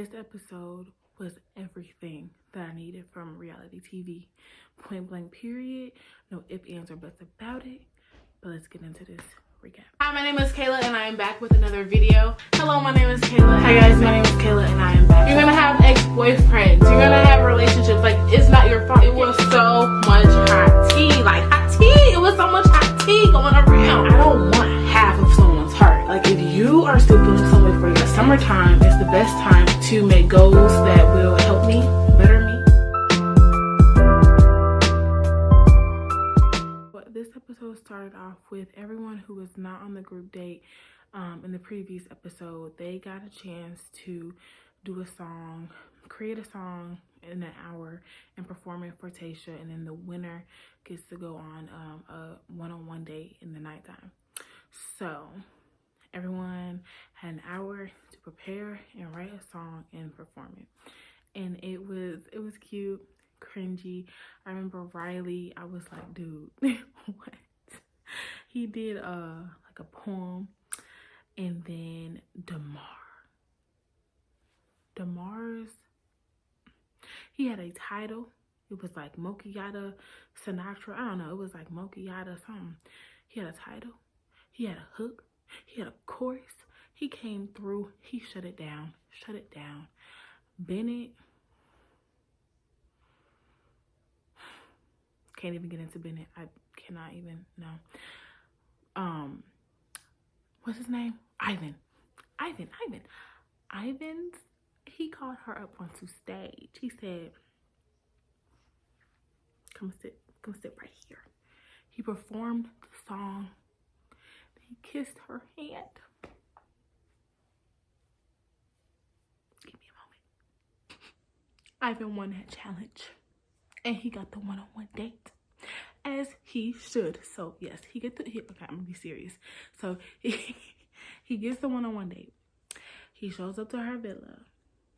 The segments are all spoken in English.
This episode was everything that I needed from reality TV. Point blank period. No ifs, ands, or buts about it. But let's get into this recap. Hi, my name is Kayla and I am back with another video. Hello, my name is Kayla. Hi guys, my name is Kayla and I am back. You're gonna have ex-boyfriends. You're gonna have relationships. Like, it's not your fault. It was so much hot tea. Like, hot tea. It was so much hot tea going around. I don't want half of someone's heart. Like, if you are still feeling some way for your summertime, it's the best time to make goals that will help me, better me. But this episode started off with everyone who was not on the group date in the previous episode. They got a chance to do a song, create a song in an hour and perform it for Tayshia, and then the winner gets to go on a one-on-one date in the nighttime. So everyone had an hour to prepare and write a song and perform it. And it was cute, cringy. I remember Riley, I was like, dude, what? He did like a poem. And then Damar's, he had a title. It was like Mokiata Sinatra. I don't know. It was like Mokiata something. He had a title. He had a hook. He had a chorus. He came through. He shut it down. Shut it down. Bennett. Can't even get into Bennett. I cannot even, no. What's his name? Ivan. Ivan's, he called her up onto stage. He said, come sit right here. He performed the song. He kissed her hand. Give me a moment. Ivan won that challenge. And he got the one-on-one date. As he should. So yes, okay, I'm gonna be serious. So he gets the one-on-one date. He shows up to her villa.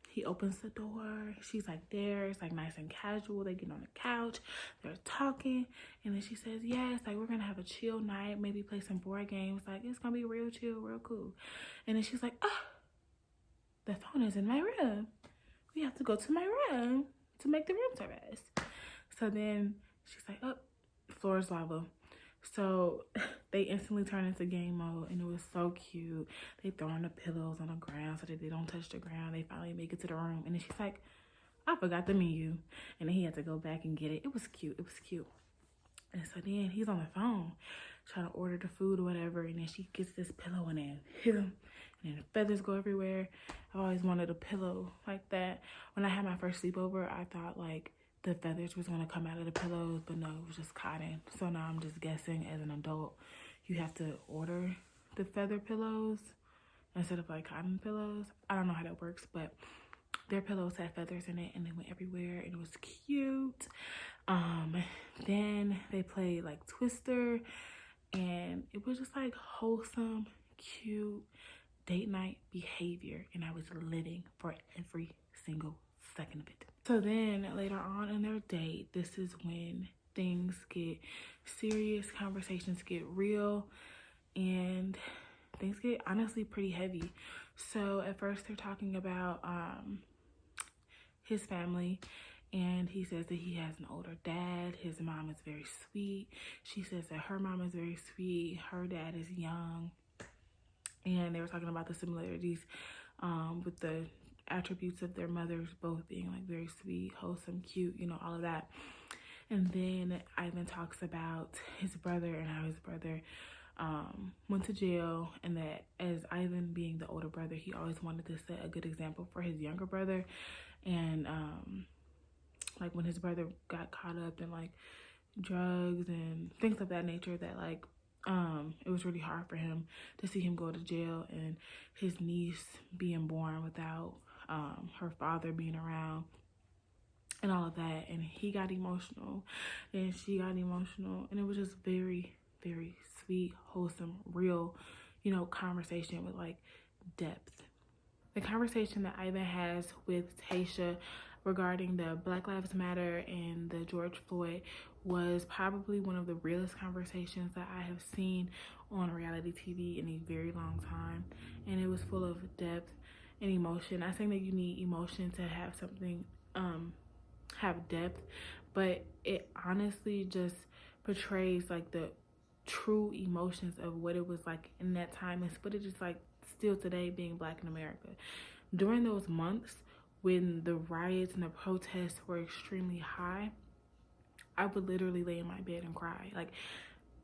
He opens the door. She's like there. It's like nice and casual. They get on the couch. They're talking. And then she says, yes, like we're gonna have a chill night. Maybe play some board games. Like it's gonna be real chill, real cool. And then she's like, oh, the phone is in my room. We have to go to my room to make the room service. So then she's like, oh, floor is lava. So they instantly turn into game mode, and it was so cute. They throwing the pillows on the ground so that they don't touch the ground. They finally make it to the room, and then she's like, I forgot the menu. And then he had to go back and get it. It was cute. And so then he's on the phone trying to order the food or whatever, and then she gets this pillow and then hit him, and then the feathers go everywhere. I always wanted a pillow like that. When I had my first sleepover, I thought like the feathers was gonna come out of the pillows, but no, it was just cotton. So now I'm just guessing as an adult, you have to order the feather pillows instead of like cotton pillows. I don't know how that works, but their pillows had feathers in it and they went everywhere and it was cute. Then they played like Twister and it was just like wholesome, cute date night behavior, and I was living for every single second of it. So then later on in their date, this is when things get serious, conversations get real, and things get honestly pretty heavy. So at first they're talking about his family, and he says that he has an older dad. His mom is very sweet. She says that her mom is very sweet. Her dad is young. And they were talking about the similarities with the attributes of their mothers both being like very sweet, wholesome, cute, you know, all of that. And then Ivan talks about his brother and how his brother went to jail, and that as Ivan being the older brother, he always wanted to set a good example for his younger brother. And like when his brother got caught up in like drugs and things of that nature, that like it was really hard for him to see him go to jail and his niece being born without her father being around and all of that. And he got emotional and she got emotional, and it was just very, very sweet, wholesome, real, you know, conversation with like depth. The conversation that Ivan has with Tayshia regarding the Black Lives Matter and the George Floyd was probably one of the realest conversations that I have seen on reality TV in a very long time. And it was full of depth and emotion. I think that you need emotion to have something have depth, but it honestly just portrays like the true emotions of what it was like in that time, and what it is like still today being Black in America. During those months when the riots and the protests were extremely high, I would literally lay in my bed and cry. Like,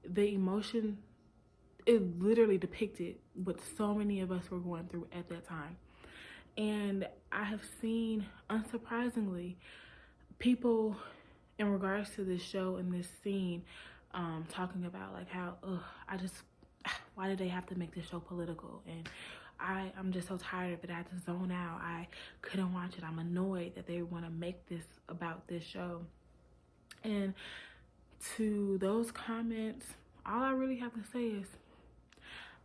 the emotion, it literally depicted what so many of us were going through at that time. And I have seen, unsurprisingly, people in regards to this show and this scene talking about like how why did they have to make this show political, and I'm just so tired of it. I had to zone out. I couldn't watch it. I'm annoyed that they want to make this about this show. And to those comments, all I really have to say is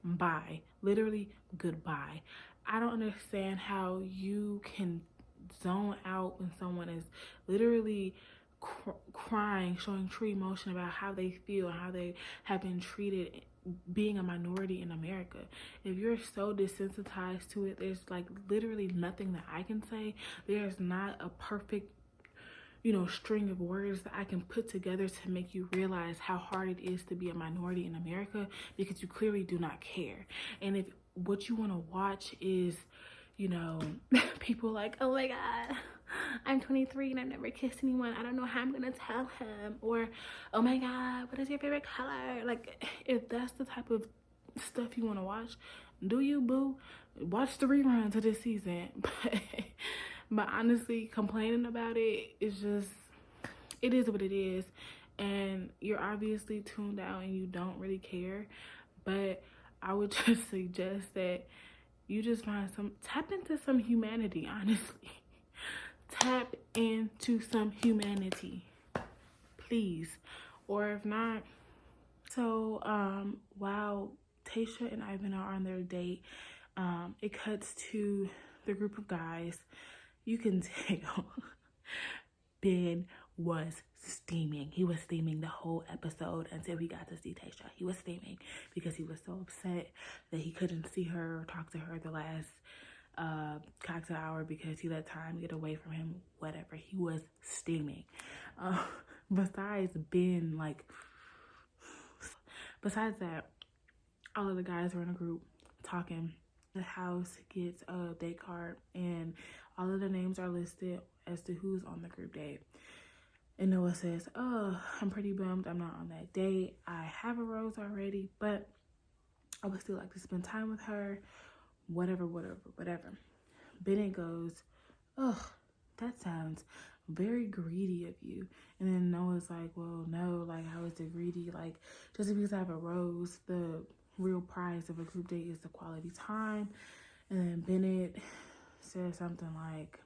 bye. Literally, goodbye. I don't understand how you can zone out when someone is literally crying, showing true emotion about how they feel and how they have been treated being a minority in America. If you're so desensitized to it, there's like literally nothing that I can say. There's not a perfect string of words that I can put together to make you realize how hard it is to be a minority in America, because you clearly do not care. And if what you want to watch is, people like, oh my God, I'm 23 and I've never kissed anyone, I don't know how I'm gonna tell him, or oh my God, what is your favorite color? Like, if that's the type of stuff you want to watch, do you, boo? Watch the reruns of this season. But honestly, complaining about it is just, it is what it is. And you're obviously tuned out and you don't really care. But I would just suggest that you just tap into some humanity, honestly. Tap into some humanity, please. Or if not, so while Tayshia and Ivan are on their date, it cuts to the group of guys. You can tell Ben was steaming. He was steaming the whole episode until we got to see Tayshia. He was steaming because he was so upset that he couldn't see her or talk to her the last cocktail hour because he let time get away from him. Whatever. He was steaming. Besides that, all of the guys were in a group talking. The house gets a date card and all of the names are listed as to who's on the group date. And Noah says, oh, I'm pretty bummed I'm not on that date. I have a rose already, but I would still like to spend time with her. Whatever. Bennett goes, oh, that sounds very greedy of you. And then Noah's like, well, no, like, how is it greedy? Like, just because I have a rose, the real prize of a group date is the quality time. And then Bennett says something like,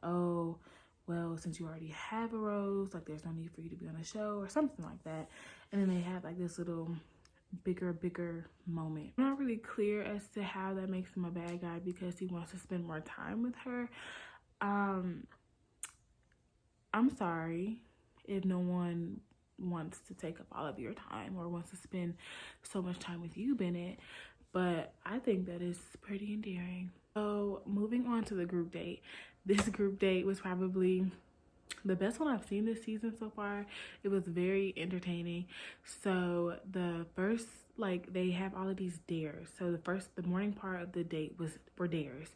oh, well, since you already have a rose, like, there's no need for you to be on a show, or something like that. And then they have like this little bigger moment. I'm not really clear as to how that makes him a bad guy because he wants to spend more time with her. I'm sorry if no one wants to take up all of your time or wants to spend so much time with you, Bennett, but I think that is pretty endearing. So moving on to the group date. This group date was probably the best one I've seen this season so far. It was very entertaining. So the first, like, they have all of these dares. So the morning part of the date was for dares,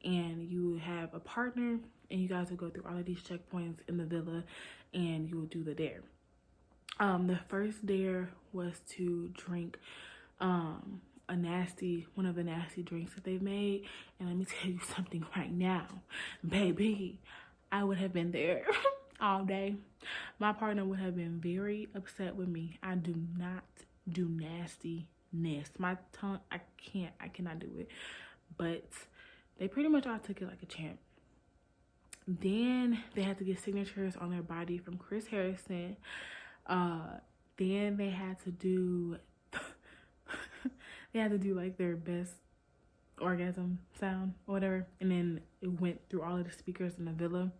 and you have a partner and you guys will go through all of these checkpoints in the villa and you will do the dare. The first dare was to drink one of the nasty drinks that they've made. And let me tell you something right now, baby, I would have been there all day. My partner would have been very upset with me. I do not do nastiness. My tongue, I cannot do it. But they pretty much all took it like a champ. Then they had to get signatures on their body from Chris Harrison. Then they had to do like their best orgasm sound or whatever, and then it went through all of the speakers in the villa.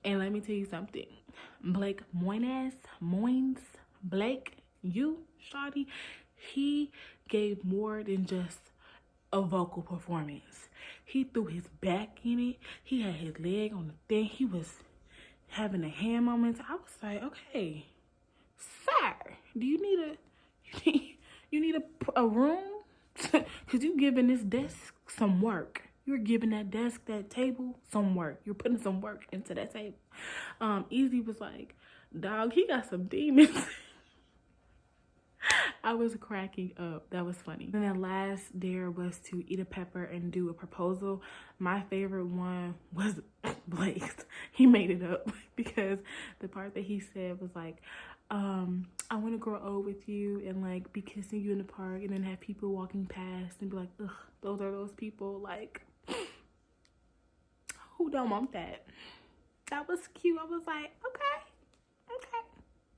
And let me tell you something, Blake Blake, you shawty, he gave more than just a vocal performance. He threw his back in it. He had his leg on the thing. He was having a hand moments. I was like, okay, sir, do you need a room? Because you giving this desk some work. You're giving that desk, that table, some work. You're putting some work into that table. Easy was like, dog, he got some demons. I was cracking up. That was funny. And then last dare was to eat a pepper and do a proposal. My favorite one was Blake's. He made it up because the part that he said was like, I want to grow old with you and like be kissing you in the park and then have people walking past and be like, ugh, those are those people. Like, who don't want that? That was cute. I was like, okay.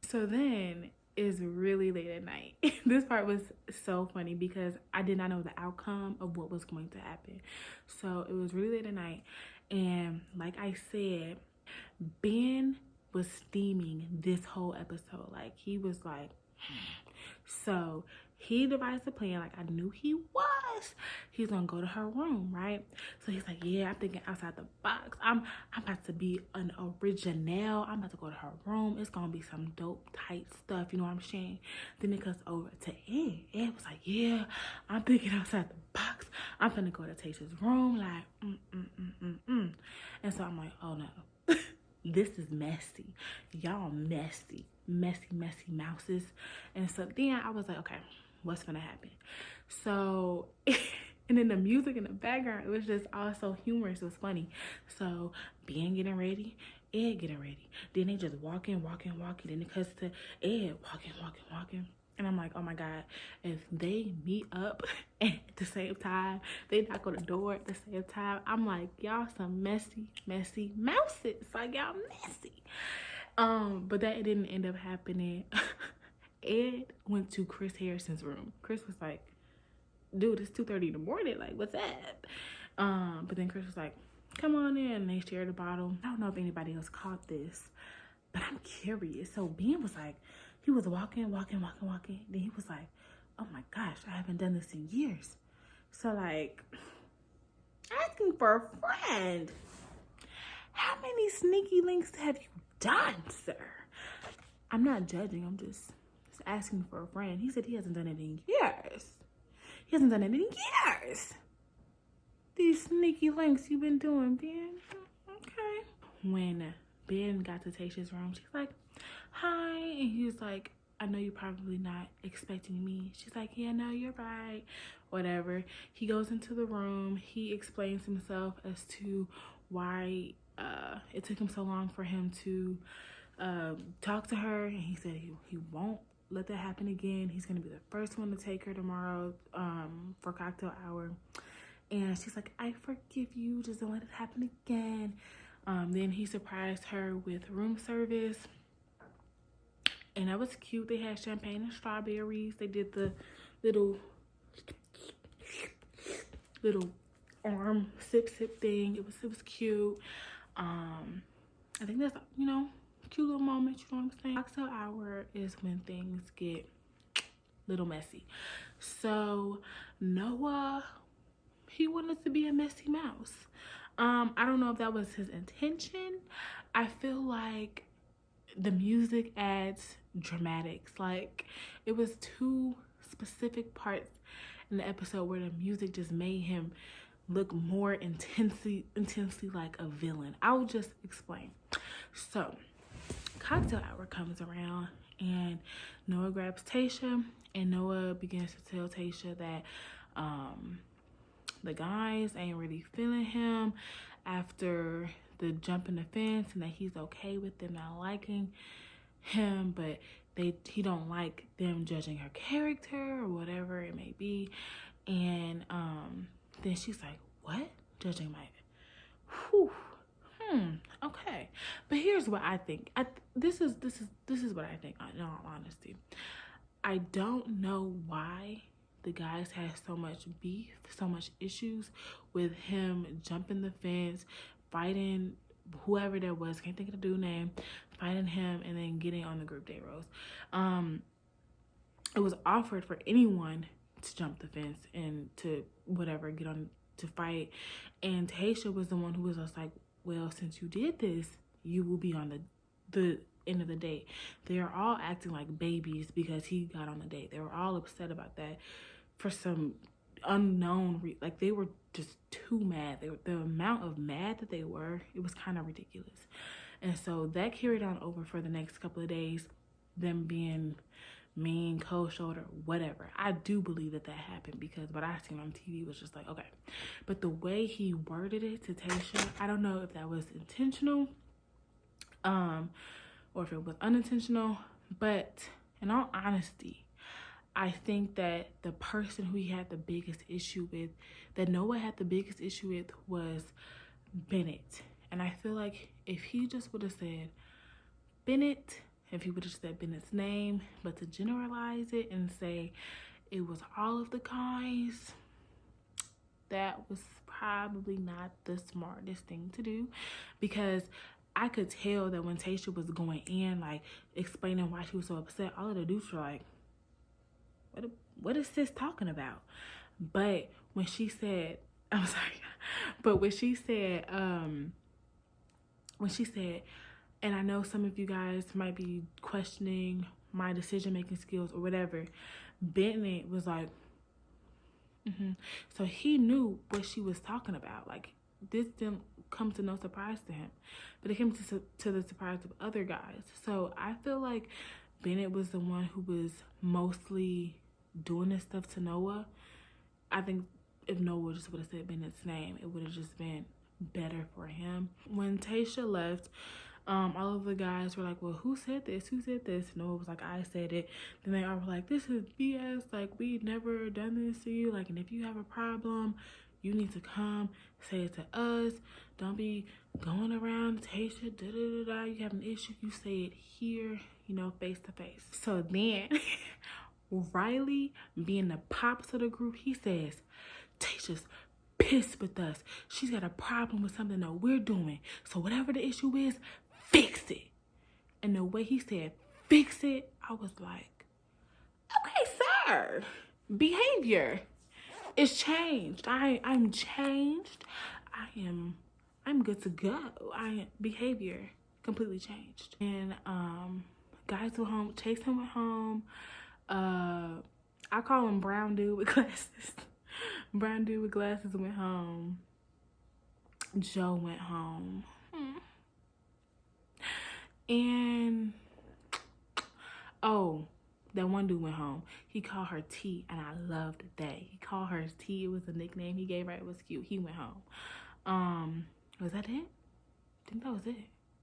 So then it's really late at night. This part was so funny because I did not know the outcome of what was going to happen. So it was really late at night. And like I said, Ben was steaming this whole episode. Like he was like, so he devised a plan like I knew he was. He's gonna go to her room, right? So he's like, yeah, I'm thinking outside the box. I'm about to be an original. I'm about to go to her room. It's gonna be some dope tight stuff, you know what I'm saying? Then it goes over to Ed. Ed was like, yeah, I'm thinking outside the box. I'm gonna go to Tasha's room, like, And so I'm like, oh no. This is messy. Y'all messy mouses. And so then I was like, okay, what's gonna happen? So and then the music in the background, it was just also humorous. It was funny. So Ben getting ready, Ed getting ready, then they just walking, then it cuts to Ed walking. And I'm like, oh my God, if they meet up at the same time, they knock on the door at the same time, I'm like, y'all some messy mouses. Like, y'all messy. But that didn't end up happening. Ed went to Chris Harrison's room. Chris was like, dude, it's 2:30 in the morning. Like, what's up? But then Chris was like, come on in. And they shared a bottle. I don't know if anybody else caught this, but I'm curious. So Ben was like, he was walking. Then he was like, oh my gosh, I haven't done this in years. So like, asking for a friend. How many sneaky links have you done, sir? I'm not judging. I'm just asking for a friend. He said he hasn't done it in years. These sneaky links you've been doing, Ben. Okay. When Ben got to Tasha's room, she's like, hi. And he was like, I know you're probably not expecting me. She's like, yeah, no, you're right. Whatever. He goes into the room. He explains himself as to why it took him so long for him to talk to her. And he said he won't let that happen again. He's going to be the first one to take her tomorrow for cocktail hour. And she's like, I forgive you. Just don't let it happen again. Then he surprised her with room service. And that was cute. They had champagne and strawberries. They did the little arm sip thing. It was cute. I think that's, cute little moment, you know what I'm saying? Cocktail hour is when things get a little messy. So Noah, he wanted to be a messy mouse. I don't know if that was his intention. I feel like the music adds dramatics. Like, it was two specific parts in the episode where the music just made him look more intensely like a villain. I'll just explain. So cocktail hour comes around and Noah grabs Tasha, and Noah begins to tell Tasha that the guys ain't really feeling him after the jump in the fence, and that he's okay with them not liking him, but he don't like them judging her character or whatever it may be. And then she's like, what? Judging my okay. But here's what I think. This is what I think, in all honesty. I don't know why the guys had so much beef, so much issues with him jumping the fence, fighting whoever there was, can't think of the dude's name, fighting him, and then getting on the group date rose. It was offered for anyone to jump the fence and to whatever, get on to fight. And Tayshia was the one who was just like, well, since you did this, you will be on the end of the date. They are all acting like babies because he got on the date. They were all upset about that for some unknown like they were just too mad. The amount of mad that they were, it was kind of ridiculous. And so that carried on over for the next couple of days, them being mean, cold shoulder, whatever. I do believe that happened because what I seen on TV was just like, okay. But the way he worded it to Tayshia, I don't know if that was intentional, or if it was unintentional. But in all honesty, I think that the person who he had the biggest issue with, that Noah had the biggest issue with, was Bennett. And I feel like if he just would have said Bennett, if he would have said Bennett's name, but to generalize it and say it was all of the guys, that was probably not the smartest thing to do, because I could tell that when Tayshia was going in, like explaining why she was so upset, all of the dudes were like, what is sis talking about? But when she said, I'm sorry, but when she said, and I know some of you guys might be questioning my decision-making skills or whatever, Bennett was like, So he knew what she was talking about. Like, this didn't come to no surprise to him, but it came to the surprise of other guys. So I feel like Bennett was the one who was mostly doing this stuff to Noah. I think if Noah just would have said Bennett's name, it would have just been better for him. When Tayshia left, all of the guys were like, well, who said this? Who said this? Noah was like, I said it. Then they all were like, this is BS. Like, we never done this to you. Like, and if you have a problem, you need to come say it to us. Don't be going around Tayshia, da-da-da-da. You have an issue, you say it here, you know, face to face. So then Riley, being the pops of the group, he says, Tayshia's pissed with us. She's got a problem with something that we're doing. So whatever the issue is, fix it. And the way he said, fix it, I was like, okay, sir, behavior is changed. I'm changed. I'm good to go. Behavior completely changed. And guys went home. Chase him went home. I call him brown dude with glasses. Brown dude with glasses went home. Joe went home. And oh, that one dude went home. He called her T, and I loved that. He called her T. It was a nickname he gave her. It was cute. He went home. Was that it? I think that was it.